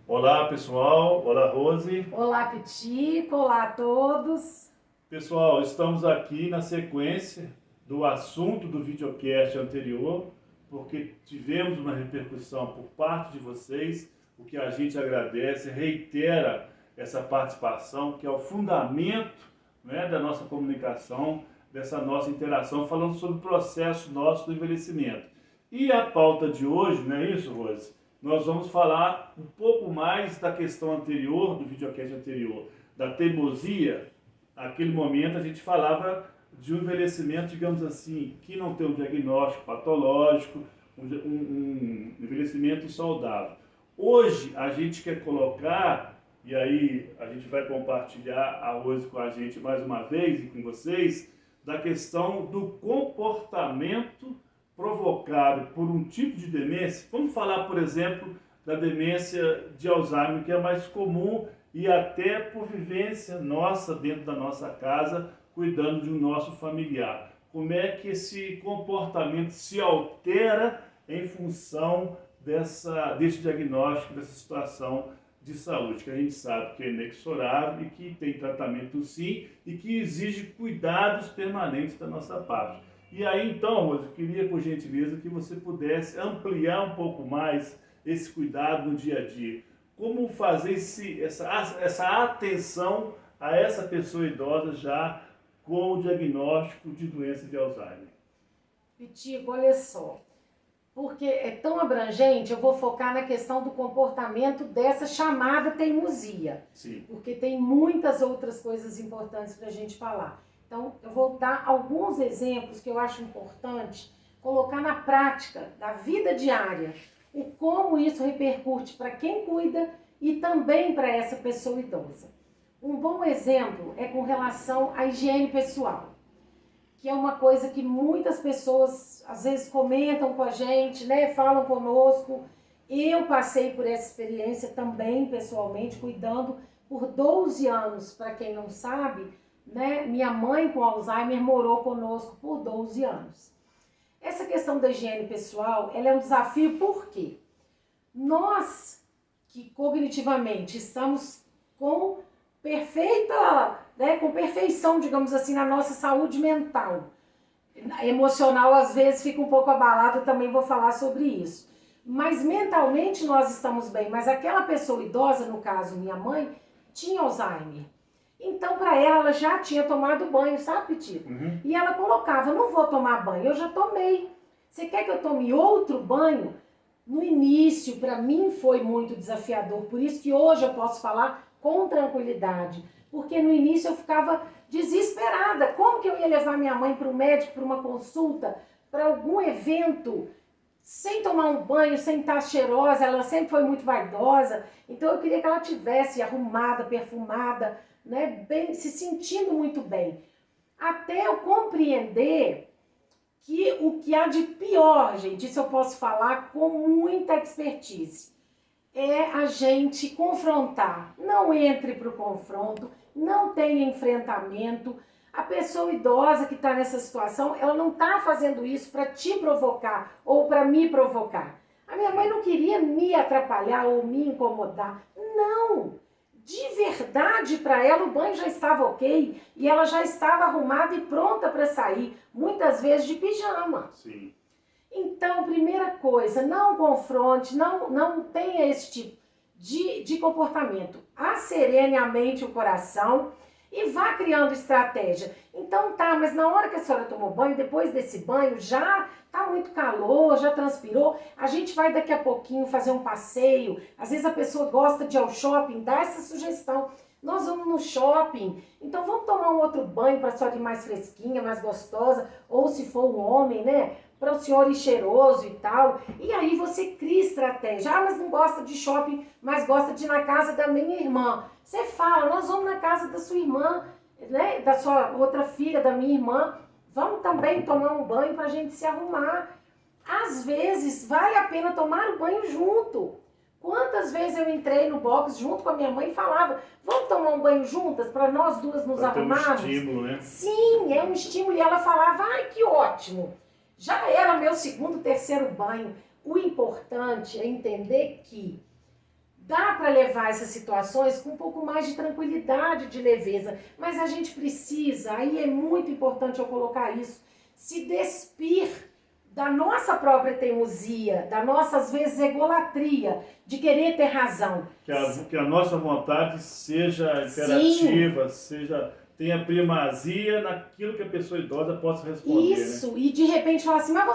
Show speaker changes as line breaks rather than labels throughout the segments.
Olá pessoal, olá Rose.
Olá, Pitico, olá a todos.
Pessoal, estamos aqui na sequência do assunto do videocast anterior, porque tivemos uma repercussão por parte de vocês, o que a gente agradece, reitera essa participação, que é o fundamento, né, da nossa comunicação, dessa nossa interação, falando sobre o processo nosso do envelhecimento. E a pauta de hoje, não é isso, Rose? Nós vamos falar um pouco mais da questão anterior, do videocast anterior, da teimosia. Naquele momento a gente falava de um envelhecimento, digamos assim, que não tem um diagnóstico patológico, um envelhecimento saudável. Hoje a gente quer colocar, e aí a gente vai compartilhar a Rose com a gente mais uma vez e com vocês, da questão do comportamento provocado por um tipo de demência. Vamos falar, por exemplo, da demência de Alzheimer, que é mais comum e até por vivência nossa dentro da nossa casa, cuidando de um nosso familiar. Como é que esse comportamento se altera em função desse diagnóstico, dessa situação de saúde, que a gente sabe que é inexorável e que tem tratamento sim e que exige cuidados permanentes da nossa parte. E aí então, Rose, eu queria por gentileza que você pudesse ampliar um pouco mais esse cuidado no dia a dia. Como fazer essa atenção a essa pessoa idosa já com o diagnóstico de doença de Alzheimer?
Pitico, olha só, porque é tão abrangente, eu vou focar na questão do comportamento dessa chamada teimosia.
Sim.
Porque tem muitas outras coisas importantes para a gente falar. Então, eu vou dar alguns exemplos que eu acho importante colocar na prática da vida diária, o como isso repercute para quem cuida e também para essa pessoa idosa. Um bom exemplo é com relação à higiene pessoal, que é uma coisa que muitas pessoas às vezes comentam com a gente, né, falam conosco. Eu passei por essa experiência também pessoalmente, cuidando por 12 anos, para quem não sabe, né, minha mãe com Alzheimer morou conosco por 12 anos. Essa questão da higiene pessoal, ela é um desafio porque nós que cognitivamente estamos com com perfeição, digamos assim, na nossa saúde mental. Emocional às vezes fica um pouco abalado, também vou falar sobre isso. Mas mentalmente nós estamos bem, mas aquela pessoa idosa, no caso minha mãe, tinha Alzheimer. Então, para ela já tinha tomado banho, sabe, Tito?
Uhum.
E ela colocava, não vou tomar banho, eu já tomei. Você quer que eu tome outro banho? No início, para mim, foi muito desafiador. Por isso que hoje eu posso falar com tranquilidade. Porque no início eu ficava desesperada. Como que eu ia levar minha mãe para o médico, para uma consulta, para algum evento, sem tomar um banho, sem estar cheirosa? Ela sempre foi muito vaidosa. Então eu queria que ela tivesse arrumada, perfumada, né, bem, se sentindo muito bem, até eu compreender que o que há de pior, gente, isso eu posso falar com muita expertise, é a gente confrontar. Não entre para o confronto, não tenha enfrentamento. A pessoa idosa que está nessa situação, ela não está fazendo isso para te provocar ou para me provocar. A minha mãe não queria me atrapalhar ou me incomodar. Não! De verdade, para ela o banho já estava ok e ela já estava arrumada e pronta para sair, muitas vezes de pijama.
Sim.
Então, primeira coisa, não confronte, não tenha esse tipo de comportamento. Acerene a mente e o coração e vá criando estratégia. Então tá, mas na hora que a senhora tomou banho, depois desse banho, já tá muito calor, já transpirou, a gente vai daqui a pouquinho fazer um passeio. Às vezes a pessoa gosta de ir ao shopping, dá essa sugestão. Nós vamos no shopping, então vamos tomar um outro banho para a senhora ir mais fresquinha, mais gostosa, ou se for um homem, né, para o senhor ir cheiroso e tal. E aí você cria estratégia. Ah, mas não gosta de shopping, mas gosta de ir na casa da minha irmã. Você fala, nós vamos na casa da sua irmã, né, da sua outra filha, da minha irmã. Vamos também tomar um banho para a gente se arrumar. Às vezes vale a pena tomar o banho junto. Quantas vezes eu entrei no box junto com a minha mãe e falava, vamos tomar um banho juntas para nós duas nos arrumarmos?
É um estímulo, né?
Sim, é um estímulo. E ela falava, ai que ótimo. Já era meu segundo, terceiro banho. O importante é entender que dá para levar essas situações com um pouco mais de tranquilidade, de leveza, mas a gente precisa, aí é muito importante eu colocar isso, se despir da nossa própria teimosia, da nossa, às vezes, egolatria, de querer ter razão.
Que a nossa vontade seja imperativa, tenha primazia naquilo que a pessoa idosa possa responder.
Isso,
né?
E de repente falar assim, mas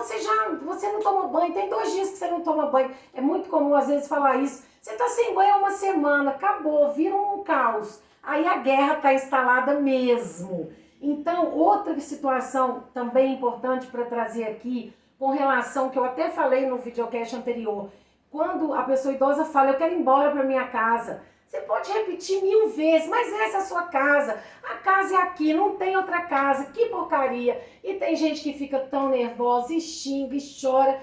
você não toma banho, tem 2 dias que você não toma banho. É muito comum às vezes falar isso. Você está sem banho há uma semana, acabou, vira um caos. Aí a guerra está instalada mesmo. Então, outra situação também importante para trazer aqui, com relação, que eu até falei no videocast anterior, quando a pessoa idosa fala, eu quero ir embora para minha casa, você pode repetir 1000 vezes, mas essa é a sua casa, a casa é aqui, não tem outra casa, que porcaria. E tem gente que fica tão nervosa e xinga e chora.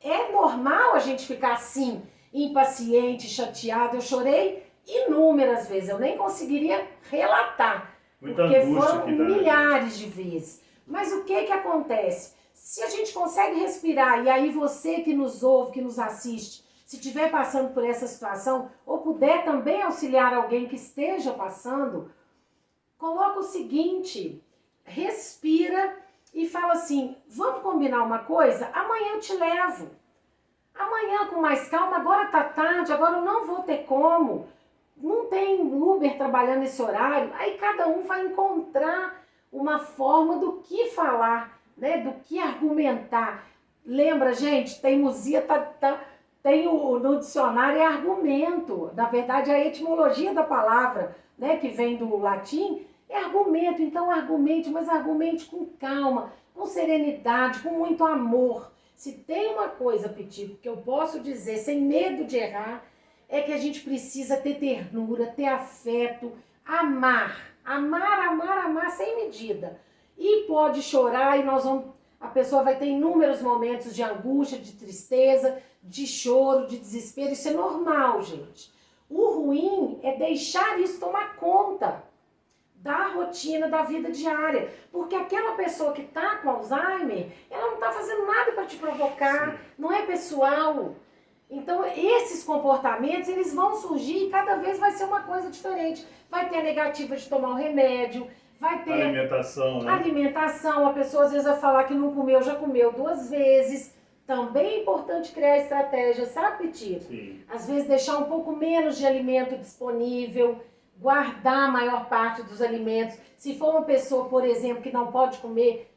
É normal a gente ficar assim, impaciente, chateado. Eu chorei inúmeras vezes, eu nem conseguiria relatar,
Muita
porque
angústia
foram
que dá,
milhares de vezes. Mas o que acontece? Se a gente consegue respirar, e aí você que nos ouve, que nos assiste, se estiver passando por essa situação, ou puder também auxiliar alguém que esteja passando, coloca o seguinte, respira e fala assim, vamos combinar uma coisa? Amanhã eu te levo. Amanhã com mais calma, agora tá tarde, agora eu não vou ter como. Não tem Uber trabalhando nesse horário. Aí cada um vai encontrar uma forma do que falar, né? Do que argumentar. Lembra, gente, teimosia tem no dicionário é argumento. Na verdade, a etimologia da palavra, né, que vem do latim, é argumento. Então, argumente, mas argumente com calma, com serenidade, com muito amor. Se tem uma coisa, Pitito, que eu posso dizer sem medo de errar, é que a gente precisa ter ternura, ter afeto, amar. Amar sem medida. E pode chorar e a pessoa vai ter inúmeros momentos de angústia, de tristeza, de choro, de desespero. Isso é normal, gente. O ruim é deixar isso tomar conta da rotina, da vida diária. Porque aquela pessoa que está com Alzheimer, ela não está fazendo nada para te provocar, sim, não é pessoal. Então, esses comportamentos, eles vão surgir e cada vez vai ser uma coisa diferente. Vai ter a negativa de tomar o remédio, vai ter
alimentação, né?
Alimentação, a pessoa às vezes vai falar que não comeu, já comeu 2 vezes. Também é importante criar estratégia, sabe, Tito?
Sim.
Às vezes deixar um pouco menos de alimento disponível, guardar a maior parte dos alimentos. Se for uma pessoa, por exemplo, que não pode comer,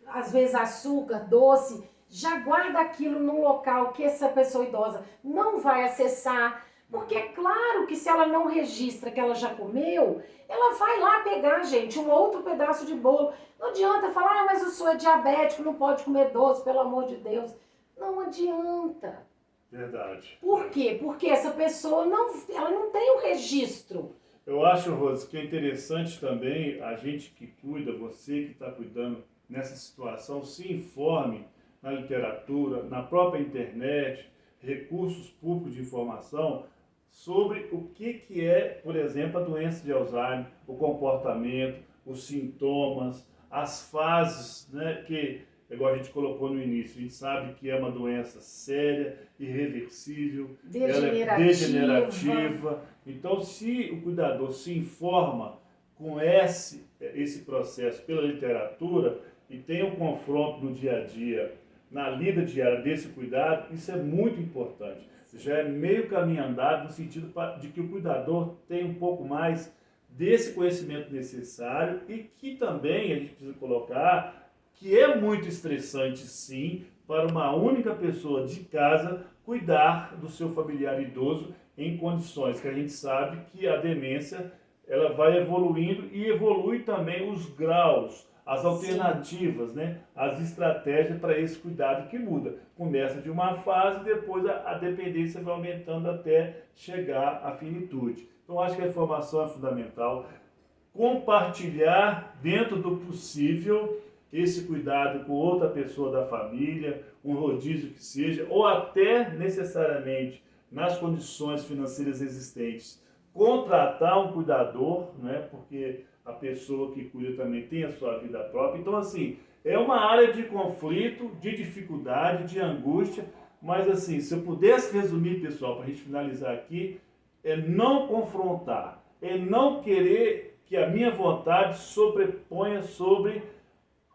às vezes, açúcar, doce, já guarda aquilo num local que essa pessoa idosa não vai acessar. Porque é claro que se ela não registra que ela já comeu, ela vai lá pegar, gente, um outro pedaço de bolo. Não adianta falar, mas o senhor é diabético, não pode comer doce, pelo amor de Deus. Não adianta.
Verdade.
Por quê? Porque essa pessoa ela não tem um registro.
Eu acho, Rose, que é interessante também a gente que cuida, você que está cuidando nessa situação, se informe na literatura, na própria internet, recursos públicos de informação sobre o que é, por exemplo, a doença de Alzheimer, o comportamento, os sintomas, as fases, né, que, igual a gente colocou no início, a gente sabe que é uma doença séria, irreversível, ela é degenerativa. Então, se o cuidador se informa com esse processo pela literatura e tem um confronto no dia a dia, na lida diária desse cuidado, isso é muito importante. Já é meio caminho andado no sentido de que o cuidador tem um pouco mais desse conhecimento necessário e que também a gente precisa colocar que é muito estressante, sim, para uma única pessoa de casa cuidar do seu familiar idoso em condições que a gente sabe que a demência ela vai evoluindo e evolui também os graus, as alternativas, né? As estratégias para esse cuidado que muda. Começa de uma fase e depois a dependência vai aumentando até chegar à finitude. Então acho que a informação é fundamental. Compartilhar dentro do possível esse cuidado com outra pessoa da família, um rodízio que seja, ou até necessariamente nas condições financeiras existentes, contratar um cuidador, né? Porque a pessoa que cuida também tem a sua vida própria. Então, assim, é uma área de conflito, de dificuldade, de angústia, mas, assim, se eu pudesse resumir, pessoal, para a gente finalizar aqui, é não confrontar, é não querer que a minha vontade sobreponha sobre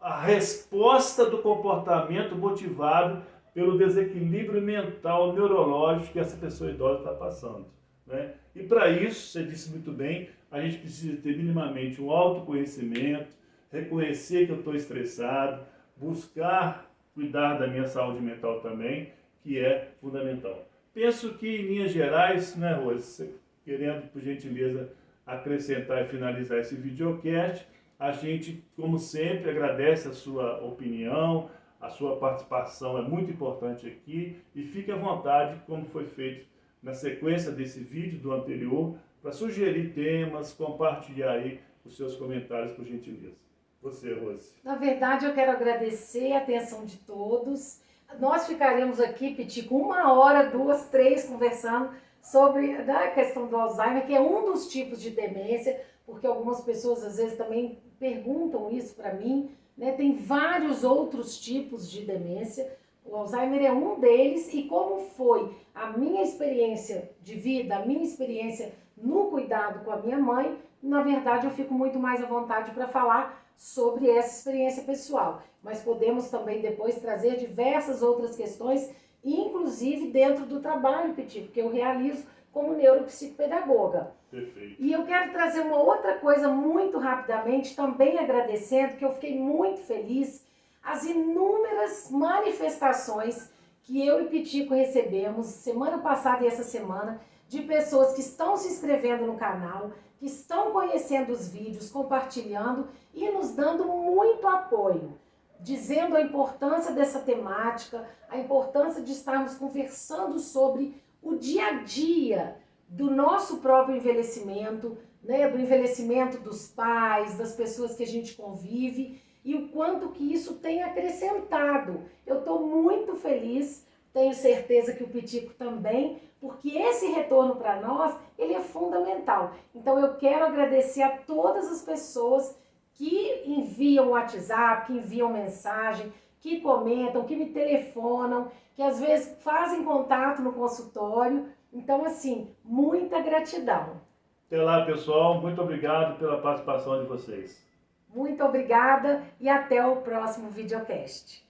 a resposta do comportamento motivado pelo desequilíbrio mental, neurológico que essa pessoa idosa está passando, né? E para isso, você disse muito bem, a gente precisa ter minimamente um autoconhecimento, reconhecer que eu estou estressado, buscar cuidar da minha saúde mental também, que é fundamental. Penso que, em linhas gerais, né, Rose, querendo, por gentileza, acrescentar e finalizar esse videocast, a gente, como sempre, agradece a sua opinião, a sua participação é muito importante aqui e fique à vontade, como foi feito na sequência desse vídeo do anterior, para sugerir temas, compartilhar aí os seus comentários, por gentileza. Você, Rose.
Na verdade, eu quero agradecer a atenção de todos. Nós ficaremos aqui, Pitico, 1 hora, 2, 3, conversando sobre a questão do Alzheimer, que é um dos tipos de demência, porque algumas pessoas às vezes também perguntam isso para mim, né? Tem vários outros tipos de demência, o Alzheimer é um deles, e como foi a minha experiência de vida, a minha experiência no cuidado com a minha mãe, na verdade eu fico muito mais à vontade para falar sobre essa experiência pessoal. Mas podemos também depois trazer diversas outras questões, inclusive dentro do trabalho, Pitico, que eu realizo como neuropsicopedagoga.
Perfeito.
E eu quero trazer uma outra coisa muito rapidamente, também agradecendo, que eu fiquei muito feliz, as inúmeras manifestações que eu e Pitico recebemos semana passada e essa semana, de pessoas que estão se inscrevendo no canal, que estão conhecendo os vídeos, compartilhando e nos dando muito apoio, dizendo a importância dessa temática, a importância de estarmos conversando sobre o dia a dia do nosso próprio envelhecimento, né, do envelhecimento dos pais, das pessoas que a gente convive e o quanto que isso tem acrescentado. Eu estou muito feliz, tenho certeza que o Pitico também, porque esse retorno para nós, ele é fundamental. Então eu quero agradecer a todas as pessoas que enviam WhatsApp, que enviam mensagem, que comentam, que me telefonam, que às vezes fazem contato no consultório. Então, assim, muita gratidão.
Até lá, pessoal. Muito obrigado pela participação de vocês.
Muito obrigada e até o próximo videocast.